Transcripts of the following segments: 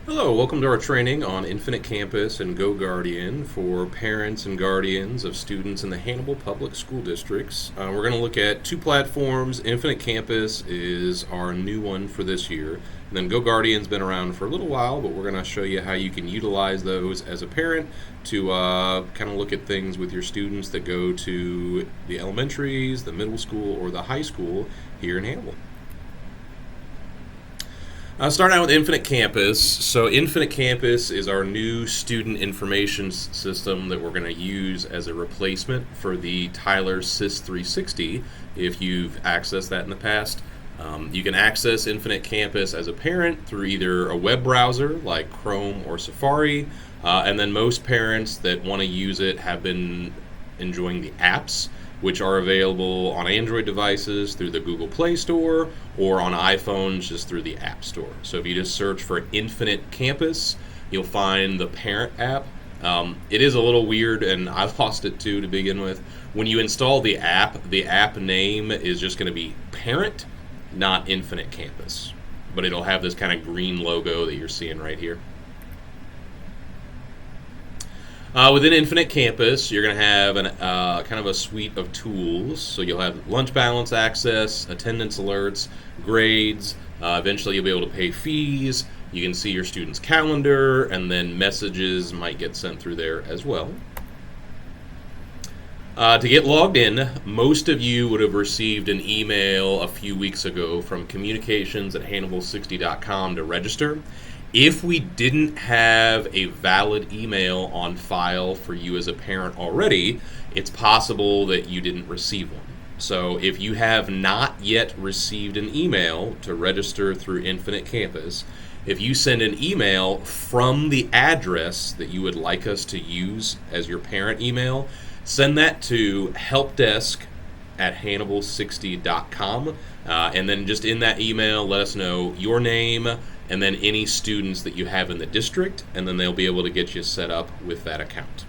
Hello, welcome to our training on Infinite Campus and GoGuardian for parents and guardians of students in the Hannibal Public School Districts. We're going to look at two platforms. Infinite Campus is our new one for this year. And then GoGuardian's been around for a little while, but we're going to show you how you can utilize those as a parent to kind of look at things with your students that go to the elementaries, the middle school, or the high school here in Hannibal. Starting out with Infinite Campus. So, Infinite Campus is our new student information system that we're going to use as a replacement for the Tyler Sys 360. If you've accessed that in the past, you can access Infinite Campus as a parent through either a web browser like Chrome or Safari, and then most parents that want to use it have been enjoying the apps, which are available on Android devices through the Google Play Store or on iPhones just through the App Store. So if you just search for Infinite Campus, you'll find the parent app. It is a little weird, and I lost it too to begin with. When you install the app name is just going to be Parent, not Infinite Campus. But it'll have this kind of green logo that you're seeing right here. Within Infinite Campus, you're going to have kind of a suite of tools. So you'll have lunch balance access, attendance alerts, grades. Eventually, you'll be able to pay fees. You can see your student's calendar, and then messages might get sent through there as well. To get logged in, most of you would have received an email a few weeks ago from communications@hannibal60.com to register. If we didn't have a valid email on file for you as a parent already, it's possible that you didn't receive one. So if you have not yet received an email to register through Infinite Campus, if you send an email from the address that you would like us to use as your parent email, send that to helpdesk@hannibal60.com, and then just in that email, let us know your name and then any students that you have in the district, and then they'll be able to get you set up with that account.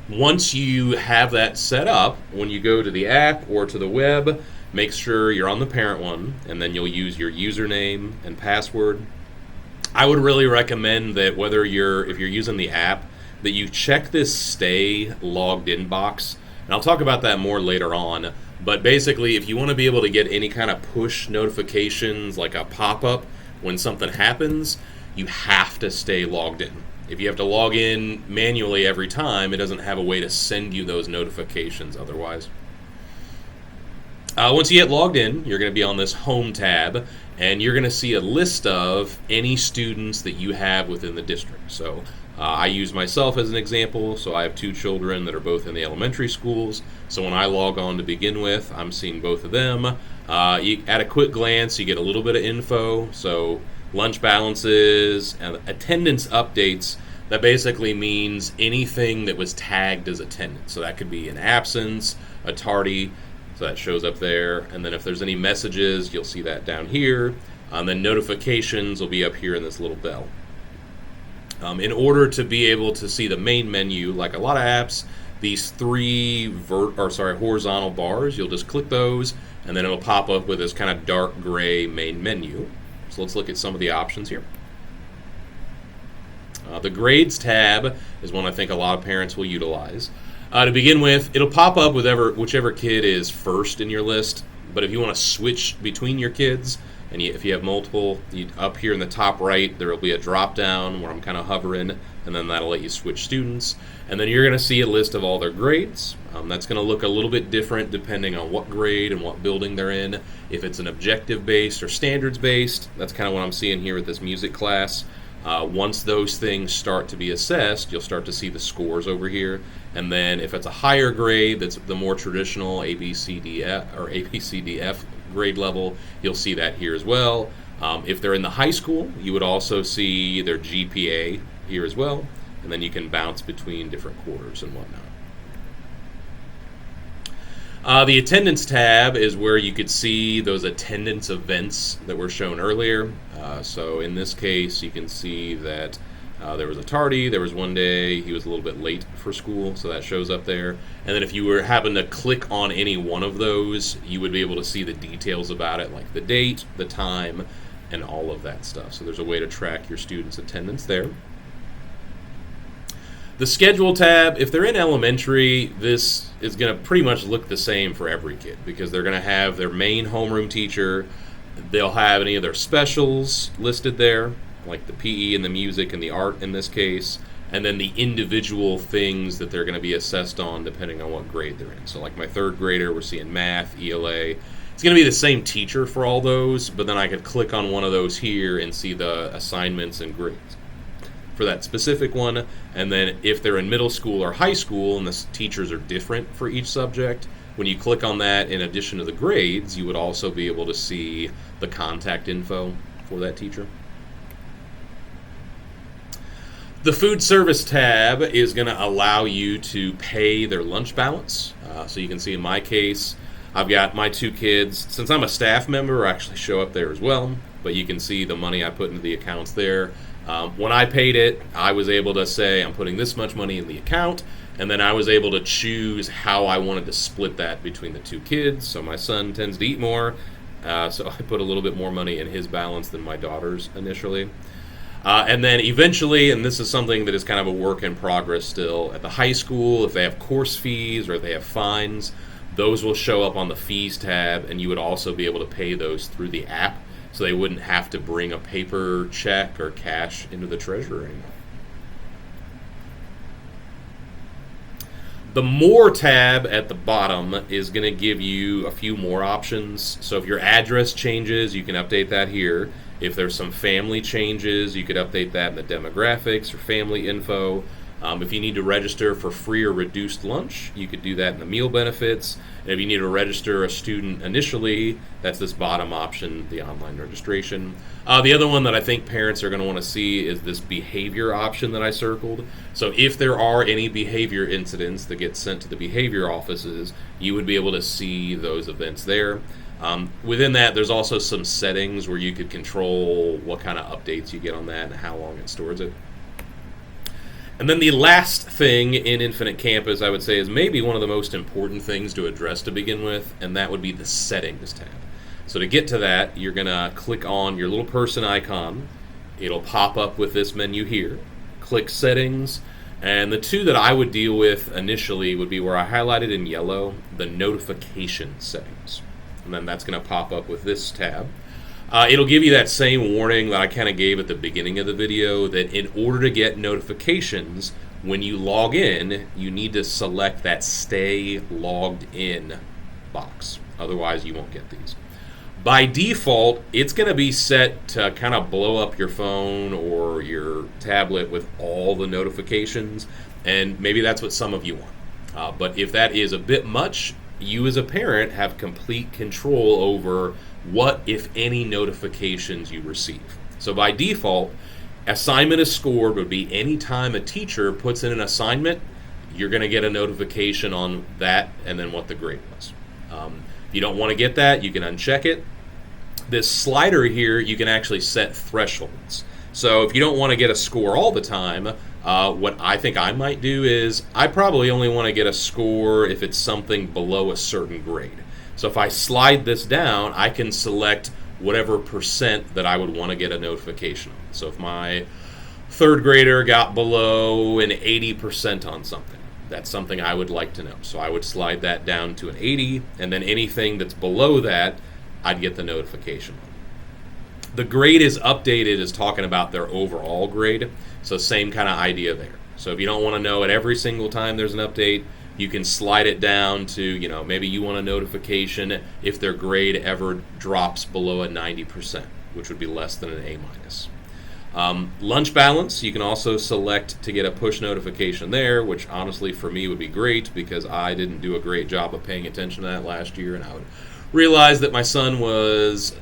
Once you have that set up, when you go to the app or to the web, make sure you're on the parent one, and then you'll use your username and password. I would really recommend that if you're using the app, that you check this stay logged in box, and I'll talk about that more later on. But basically, if you want to be able to get any kind of push notifications like a pop-up when something happens, you have to stay logged in. If you have to log in manually every time, it doesn't have a way to send you those notifications otherwise. Once you get logged in, you're going to be on this home tab, and you're going to see a list of any students that you have within the district. So I use myself as an example. So I have two children that are both in the elementary schools. So when I log on to begin with, I'm seeing both of them. At a quick glance, you get a little bit of info. So lunch balances and attendance updates. That basically means anything that was tagged as attendance. So that could be an absence, a tardy. So that shows up there. And then if there's any messages, you'll see that down here. And then notifications will be up here in this little bell. In order to be able to see the main menu, like a lot of apps, these three horizontal bars, you'll just click those, and then it'll pop up with this kind of dark gray main menu. So let's look at some of the options here. The grades tab is one I think a lot of parents will utilize. To begin with, it'll pop up with whichever kid is first in your list, but if you want to switch between your kids, and if you have multiple, up here in the top right, there will be a drop down where I'm kind of hovering, and then that'll let you switch students. And then you're going to see a list of all their grades. That's going to look a little bit different depending on what grade and what building they're in. If it's an objective-based or standards-based, that's kind of what I'm seeing here with this music class. Once those things start to be assessed, you'll start to see the scores over here. And then if it's a higher grade, that's the more traditional A, B, C, D, F, or A, B, C, D, F grade level, you'll see that here as well. If they're in the high school, you would also see their GPA here as well. And then you can bounce between different quarters and whatnot. The attendance tab is where you could see those attendance events that were shown earlier. So in this case, you can see that there was a tardy. There was one day he was a little bit late for school, so that shows up there. And then if you were happen to click on any one of those, you would be able to see the details about it, like the date, the time, and all of that stuff. So there's a way to track your students' attendance there. The schedule tab, if they're in elementary, this is going to pretty much look the same for every kid because they're going to have their main homeroom teacher. They'll have any of their specials listed there, like the PE and the music and the art in this case, and then the individual things that they're going to be assessed on depending on what grade they're in. So like my third grader, we're seeing math, ELA. It's going to be the same teacher for all those, but then I could click on one of those here and see the assignments and grades for that specific one. And then if they're in middle school or high school and the teachers are different for each subject, when you click on that, in addition to the grades, you would also be able to see the contact info for that teacher. The food service tab is going to allow you to pay their lunch balance. So you can see in my case, I've got my two kids. Since I'm a staff member, I actually show up there as well. But you can see the money I put into the accounts there. When I paid it, I was able to say I'm putting this much money in the account, and then I was able to choose how I wanted to split that between the two kids. So my son tends to eat more, so I put a little bit more money in his balance than my daughter's initially. And then eventually, and this is something that is kind of a work in progress still, at the high school, if they have course fees or if they have fines, those will show up on the fees tab, and you would also be able to pay those through the app, so they wouldn't have to bring a paper check or cash into the treasurer anymore. The More tab at the bottom is going to give you a few more options. So if your address changes, you can update that here. If there's some family changes, you could update that in the demographics or family info. If you need to register for free or reduced lunch, you could do that in the meal benefits. And if you need to register a student initially, that's this bottom option, the online registration. The other one that I think parents are going to want to see is this behavior option that I circled. So if there are any behavior incidents that get sent to the behavior offices, you would be able to see those events there. Within that, there's also some settings where you could control what kind of updates you get on that and how long it stores it. And then the last thing in Infinite Campus, I would say, is maybe one of the most important things to address to begin with, and that would be the Settings tab. So to get to that, you're going to click on your little person icon. It'll pop up with this menu here. Click Settings, and the two that I would deal with initially would be where I highlighted in yellow, the notification settings. And then that's going to pop up with this tab. It'll give you that same warning that I kind of gave at the beginning of the video, that in order to get notifications, when you log in, you need to select that Stay Logged In box. Otherwise, you won't get these. By default, it's going to be set to kind of blow up your phone or your tablet with all the notifications, and maybe that's what some of you want. But if that is a bit much, you as a parent have complete control over what, if any, notifications you receive. So by default, assignment is scored would be any time a teacher puts in an assignment, you're going to get a notification on that and then what the grade was. If you don't want to get that, you can uncheck it. This slider here, you can actually set thresholds. So if you don't want to get a score all the time, what I think I might do is I probably only want to get a score if it's something below a certain grade. So if I slide this down, I can select whatever percent that I would want to get a notification on. So if my third grader got below an 80% on something, that's something I would like to know. So I would slide that down to an 80, and then anything that's below that, I'd get the notification on. The grade is updated as talking about their overall grade, so same kind of idea there. So if you don't want to know it every single time there's an update, you can slide it down to, maybe you want a notification if their grade ever drops below a 90%, which would be less than an A-. Lunch balance, you can also select to get a push notification there, which honestly for me would be great because I didn't do a great job of paying attention to that last year, and I would realize that my son was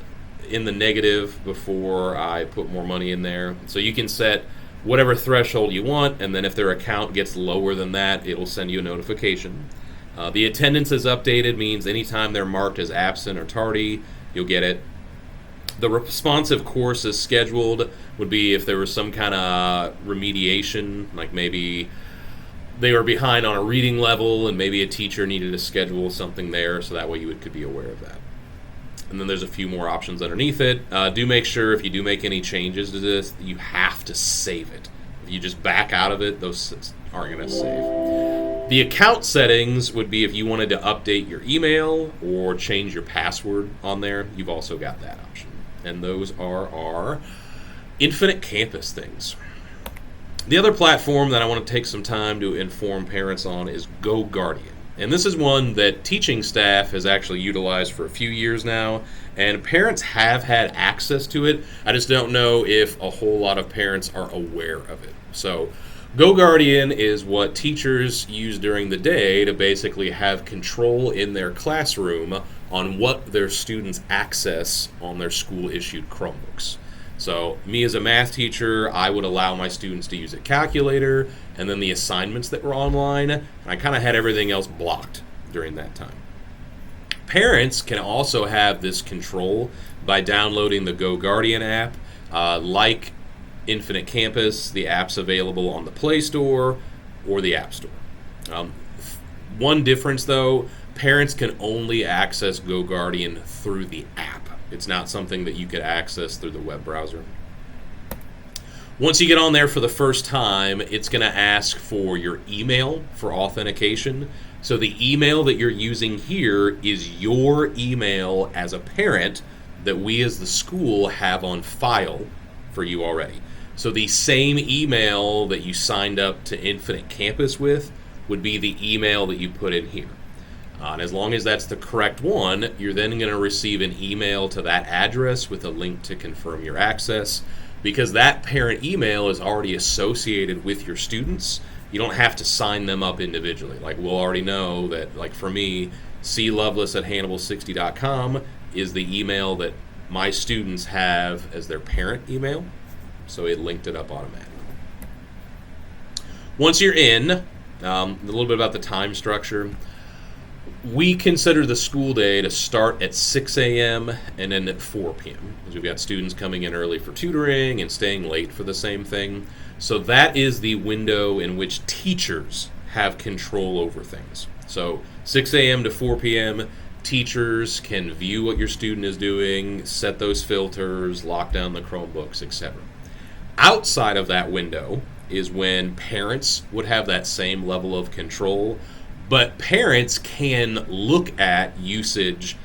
in the negative before I put more money in there. So you can set whatever threshold you want, and then if their account gets lower than that, it'll send you a notification. The attendance is updated, means anytime they're marked as absent or tardy, you'll get it. The responsive course is scheduled would be if there was some kind of remediation, like maybe they were behind on a reading level and maybe a teacher needed to schedule something there, so that way you could be aware of that. and then there's a few more options underneath it. Do make sure if you do make any changes to this, you have to save it. If you just back out of it, those aren't going to save. The account settings would be if you wanted to update your email or change your password on there. You've also got that option. And those are our Infinite Campus things. The other platform that I want to take some time to inform parents on is GoGuardian. And this is one that teaching staff has actually utilized for a few years now, and parents have had access to it. I just don't know if a whole lot of parents are aware of it. So GoGuardian is what teachers use during the day to basically have control in their classroom on what their students access on their school-issued Chromebooks. So me as a math teacher, I would allow my students to use a calculator and then the assignments that were online, and I kind of had everything else blocked during that time. Parents can also have this control by downloading the GoGuardian app. Like Infinite Campus, the app's available on the Play Store or the App Store. One difference though, parents can only access GoGuardian through the app. It's not something that you could access through the web browser. Once you get on there for the first time, it's going to ask for your email for authentication. So the email that you're using here is your email as a parent that we as the school have on file for you already. So the same email that you signed up to Infinite Campus with would be the email that you put in here. And as long as that's the correct one, you're then going to receive an email to that address with a link to confirm your access. Because that parent email is already associated with your students, you don't have to sign them up individually. Like we'll already know that, like for me, cloveless@hannibal60.com is the email that my students have as their parent email. So it linked it up automatically. Once you're in, a little bit about the time structure. We consider the school day to start at 6 a.m. and end at 4 p.m. because we've got students coming in early for tutoring and staying late for the same thing. So that is the window in which teachers have control over things. So 6 a.m. to 4 p.m., teachers can view what your student is doing, set those filters, lock down the Chromebooks, etc. Outside of that window is when parents would have that same level of control. But parents can look at usage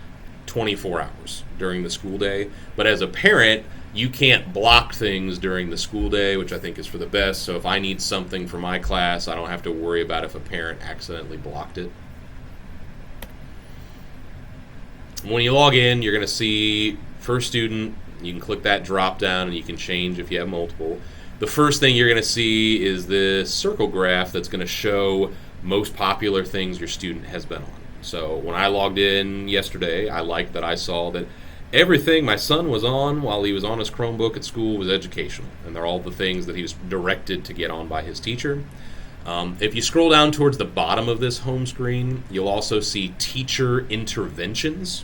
24 hours during the school day. But as a parent, you can't block things during the school day, which I think is for the best. So if I need something for my class, I don't have to worry about if a parent accidentally blocked it. When you log in, you're going to see first student. You can click that drop down and you can change if you have multiple. The first thing you're going to see is this circle graph that's going to show most popular things your student has been on. So when I logged in yesterday, I liked that I saw that everything my son was on while he was on his Chromebook at school was educational, and they're all the things that he was directed to get on by his teacher. If you scroll down towards the bottom of this home screen, you'll also see teacher interventions,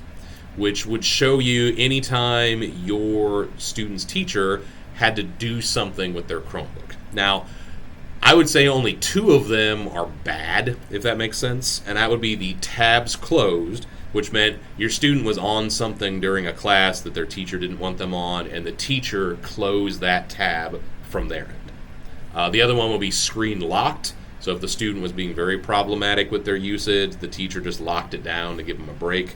which would show you anytime your student's teacher had to do something with their Chromebook. Now, I would say only 2 of them are bad, if that makes sense, and that would be the tabs closed, which meant your student was on something during a class that their teacher didn't want them on, and the teacher closed that tab from their end. The other one will be screen locked, so if the student was being very problematic with their usage, the teacher just locked it down to give them a break.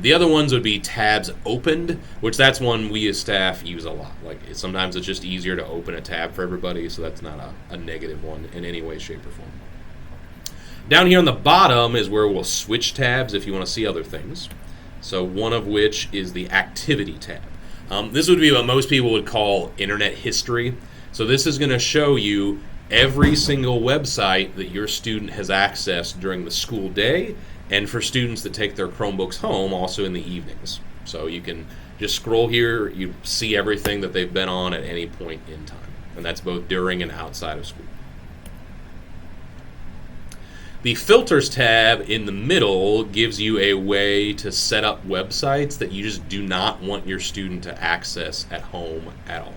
The other ones would be tabs opened, which that's one we as staff use a lot. Like sometimes it's just easier to open a tab for everybody, so that's not a negative one in any way, shape, or form. Down here on the bottom is where we'll switch tabs if you want to see other things. So one of which is the activity tab. This would be what most people would call internet history. So this is going to show you every single website that your student has accessed during the school day, and for students that take their Chromebooks home, also in the evenings. So you can just scroll here, you see everything that they've been on at any point in time. And that's both during and outside of school. The Filters tab in the middle gives you a way to set up websites that you just do not want your student to access at home at all.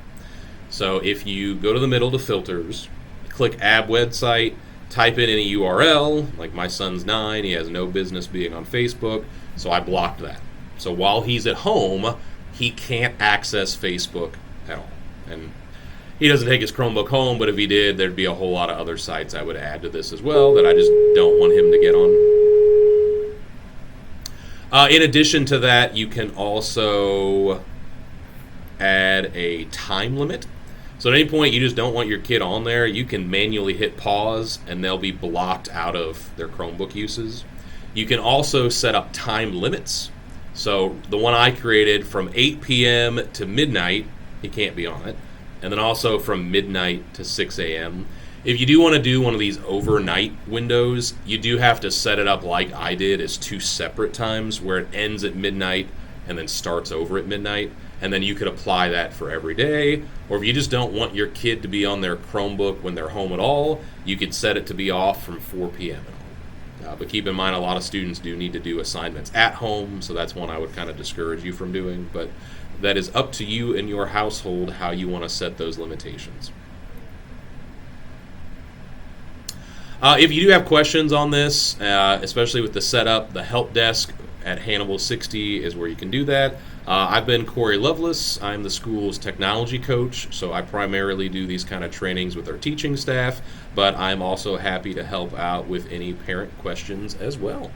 So if you go to the middle to Filters, click Add Website, type in any URL, like my son's 9, he has no business being on Facebook, so I blocked that. So while he's at home, he can't access Facebook at all. And he doesn't take his Chromebook home, but if he did, there'd be a whole lot of other sites I would add to this as well that I just don't want him to get on. In addition to that, you can also add a time limit. So at any point you just don't want your kid on there, you can manually hit pause and they'll be blocked out of their Chromebook uses. You can also set up time limits. So the one I created, from 8 p.m. to midnight, he can't be on it. And then also from midnight to 6 a.m. If you do want to do one of these overnight windows, you do have to set it up like I did as 2 separate times, where it ends at midnight and then starts over at midnight. And then you could apply that for every day. Or if you just don't want your kid to be on their Chromebook when they're home at all, you could set it to be off from 4 p.m. at home. But keep in mind, a lot of students do need to do assignments at home, so that's one I would kind of discourage you from doing. But that is up to you and your household how you want to set those limitations. If you do have questions on this, especially with the setup, the help desk at Hannibal 60 is where you can do that. I've been Corey Lovelace. I'm the school's technology coach, so I primarily do these kind of trainings with our teaching staff, but I'm also happy to help out with any parent questions as well.